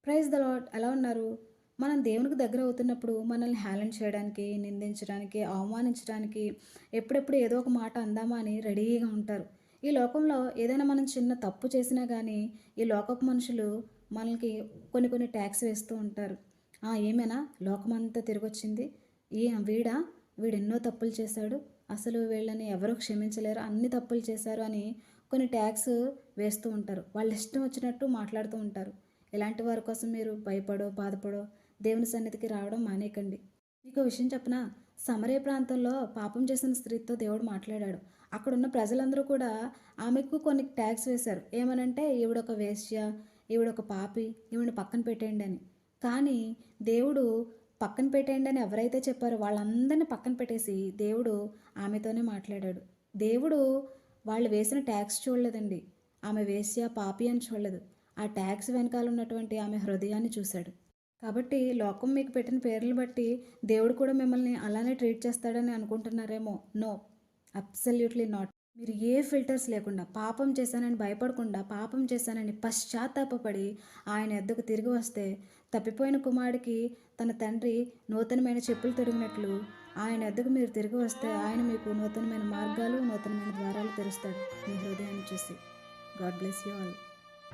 Praise the lord. ఎలా ఉన్నారు? మనం దేవునికి దగ్గర అవుతున్నప్పుడు మనల్ని హేళన చేయడానికి, నిందించడానికి, అవమానించడానికి ఎప్పుడెప్పుడు ఏదో ఒక మాట అందామా అని రెడీగా ఉంటారు. ఈ లోకంలో ఏదైనా మనం చిన్న తప్పు చేసినా గానీ, ఈ లోకపు మనుషులు మనకి కొన్ని కొన్ని ట్యాగ్స్ వేస్తూ ఉంటారు. ఏమైనా లోకమంతా తిరిగొచ్చింది. వీడా? వీడెన్నో తప్పులు చేశాడు. అసలు వీళ్ళని ఎవరు క్షమించలేరు. అన్ని తప్పులు చేశారు అని కొన్ని ట్యాగ్స్ వేస్తూ ఉంటారు. వాళ్ళిష్టం వచ్చినట్టు మాట్లాడుతూ ఉంటారు. ఇలాంటి వారి కోసం మీరు భయపడో, బాధపడో దేవుని సన్నిధికి రావడం మానేయకండి. మీకో విషయం చెప్పనా? సమరయ ప్రాంతంలో పాపం చేసిన స్త్రీతో దేవుడు మాట్లాడాడు. అక్కడున్న ప్రజలందరూ కూడా ఆమెకు కొన్ని ట్యాగ్స్ వేశారు. ఏమనంటే ఈవిడొక వేశ్య, ఈవిడొక పాపి, ఈవిడని పక్కన పెట్టేయండి అని. కానీ దేవుడు పక్కన పెట్టేయండి అని ఎవరైతే చెప్పారో వాళ్ళందరిని పక్కన పెట్టేసి దేవుడు ఆమెతోనే మాట్లాడాడు. దేవుడు వాళ్ళు వేసిన ట్యాగ్స్ చూడలేదండి. ఆమె వేశ్య, పాపి అని చూడలేదు. ఆ ట్యాగ్స్ వెనకాల ఉన్నటువంటి ఆమె హృదయాన్ని చూశాడు. కాబట్టి లోకం మీకు పెట్టిన పేర్లను బట్టి దేవుడు కూడా మిమ్మల్ని అలానే ట్రీట్ చేస్తాడని అనుకుంటున్నారేమో. No, absolutely not. మీరు ఏ ఫిల్టర్స్ లేకుండా పాపం చేశానని భయపడకుండా పాపం చేశానని పశ్చాత్తాపపడి ఆయన యొద్దకు తిరిగి వస్తే తప్పిపోయిన కుమారుడికి తన తండ్రి నూతనమైన చెప్పులు తొడిగినట్లు ఆయన యొద్దకు మీరు తిరిగి వస్తే ఆయన మీకు నూతనమైన మార్గాలు, నూతనమైన ద్వారాలు తెరుస్తాడు మీ హృదయాన్ని చూసి. God bless you all.